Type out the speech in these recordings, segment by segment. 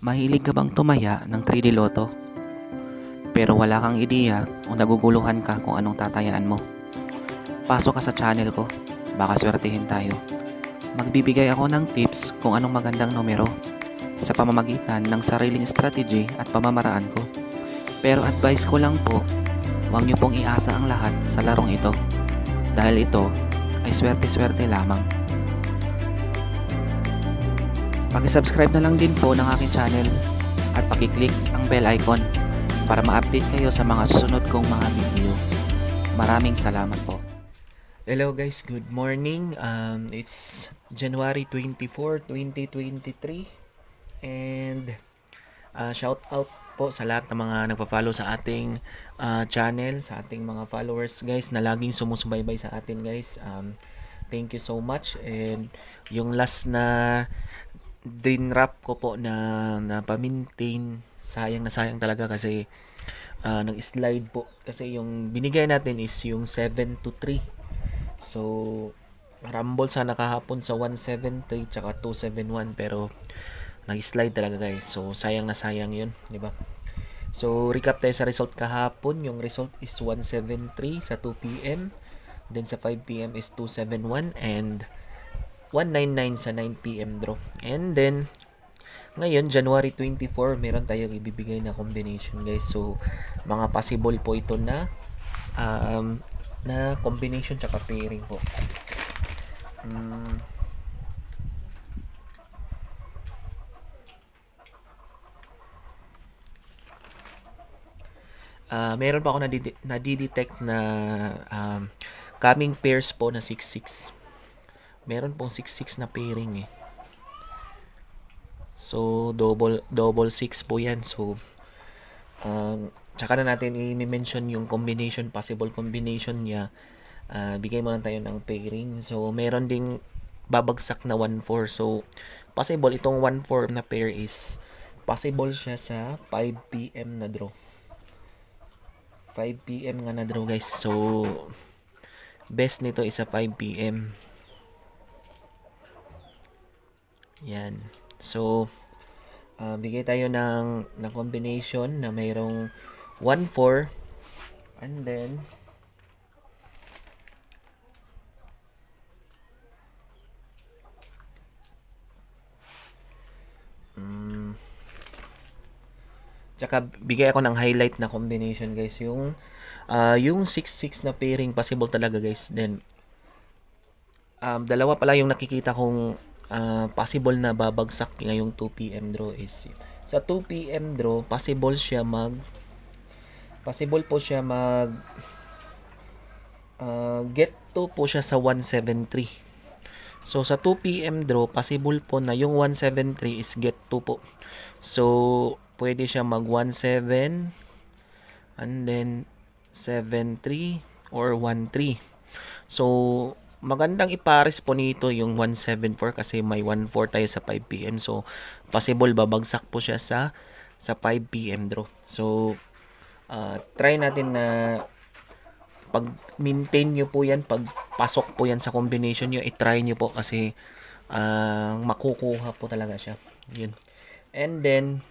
Mahilig ka bang tumaya ng 3D Lotto? Pero wala kang ideya o naguguluhan ka kung anong tatayaan mo? Pasok ka sa channel ko, baka swertihin tayo. Magbibigay ako ng tips kung anong magandang numero sa pamamagitan ng sariling strategy at pamamaraan ko. Pero advice ko lang po, huwag niyo pong iasa ang lahat sa larong ito. Dahil ito ay swerte-swerte lamang. Paki-subscribe na lang din po ng aking channel at paki-click ang bell icon para ma-update kayo sa mga susunod kong mga video. Maraming salamat po. Hello guys, good morning. It's January 24, 2023 and shout out po sa lahat ng mga nagpa-follow sa ating channel, sa ating mga followers guys na laging sumusubaybay sa atin guys. Thank you so much. And yung last na din wrap ko po na pa-maintain, sayang na sayang talaga kasi nag-slide po kasi yung binigay natin is yung 7-3. So rumble sana kahapon sa 173 tsaka 271 pero nag-slide talaga guys. So sayang na sayang yun, di ba? So recap tayo sa result kahapon. Yung result is 173 sa 2 PM. Then sa 5 PM is 271 and 199 sa 9 PM draw. And then ngayon January 24 meron tayong ibibigay na combination guys. So mga possible po ito na combination tsaka pairing po. Meron pa ako nadidetect na coming pairs po na 6-6. Meron pong 6-6 na pairing eh. So double 6 po yan. So tsaka na natin i-mention yung combination, possible combination niya. Bigay mo lang tayo ng pairing. So meron ding babagsak na 1-4. So possible itong 1-4 na pair is possible siya sa 5 PM na draw. 5 PM nga na draw guys. So best nito is sa 5 PM. Yan. So bigay tayo ng combination na mayroong 1-4 and then tsaka bigay ako ng highlight na combination guys. Yung 6-6 na pairing possible talaga guys. Then dalawa pala yung nakikita kong possible na babagsak ngayong 2 PM draw is sa 2 PM draw possible po siya mag get to po siya sa 173. So sa 2 PM draw possible po na yung 173 is get to po. So pwede siya mag 17 and then 73 or 13. So magandang ipares po nito yung 174 kasi may 14 tayo sa 5 PM. So possible babagsak po siya sa 5 PM draw. So try natin na pag maintain nyo po yan, pag pasok po yan sa combination nyo, i-try nyo po kasi makukuha po talaga siya. Yun. And then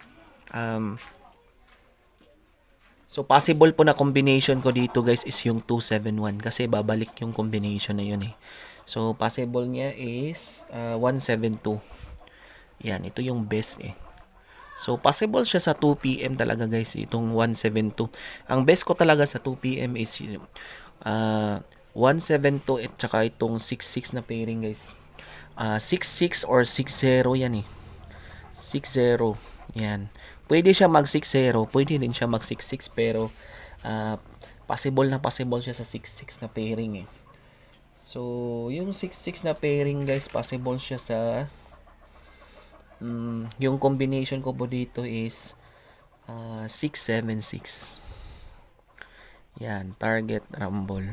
so possible po na combination ko dito guys is yung 271 kasi babalik yung combination na yun eh. So possible niya is 172. Yan, ito yung best eh. So possible siya sa 2 PM talaga guys, itong 172. Ang best ko talaga sa 2 PM is 172 at saka itong 66 na pairing guys. 66 or 60 yan eh. 60. Yan. Pwede siya mag 60, pwede din siya mag 66 pero possible siya sa 66 na pairing eh. So, yung 66 na pairing guys, possible siya sa yung combination ko po dito is 676. Yan, target rumble.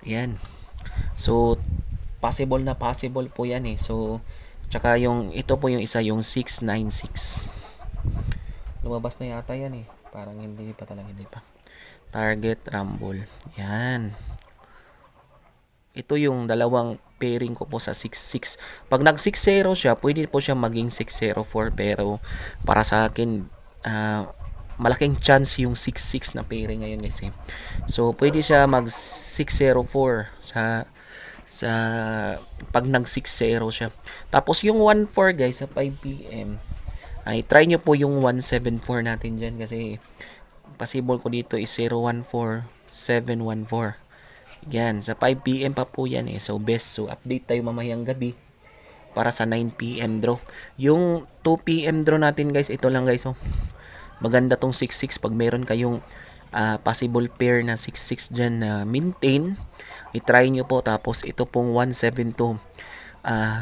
Yan. So possible po yan eh. So tsaka yung ito po yung isa yung 696. Lumabas na yata yan eh. Parang hindi pa. Target rumble. Yan. Ito yung dalawang pairing ko po sa 6-6. Pag nag 6-0 siya, pwede po siya maging 6-0-4, pero para sa akin, malaking chance yung 6-6 na pairing ngayon guys eh. So, pwede siya mag 6-0-4 sa pag nag 6-0 siya. Tapos yung 1-4 guys sa 5 p.m. ay try nyo po yung 1-7-4 natin dyan kasi possible ko dito is 0-1-4, 7-1-4. Yan, sa 5 p.m. pa po yan eh. So best. So update tayo mamayang gabi para sa 9 p.m. draw. Yung 2 p.m. draw natin guys, ito lang guys oh. Maganda tong 6-6 pag meron kayong possible pair na 6-6 dyan na maintain. I-try nyo po. Tapos ito pong 1-7-2.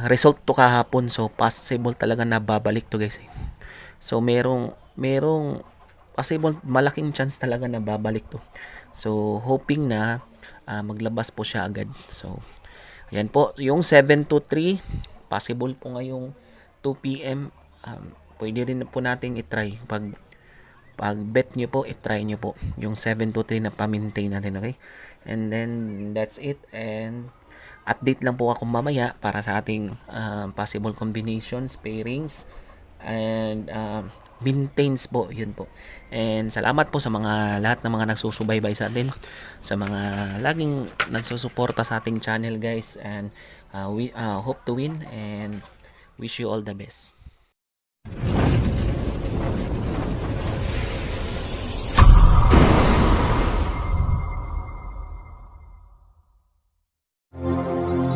Result to kahapon. So possible talaga na babalik to guys. So merong possible malaking chance talaga na babalik to. So hoping na maglabas po siya agad. So ayan po, yung 7-3 possible po ngayong 2 p.m. Pwede rin po nating i-try pag bet nyo po, i-try nyo po yung 7-3 na pa-maintain natin, okay? And then that's it, and update lang po ako mamaya para sa ating possible combinations, pairings, and maintains po, yun po. And salamat po sa mga lahat ng mga nagsusubaybay sa atin, sa mga laging nagsusuporta sa ating channel guys, and we hope to win and wish you all the best.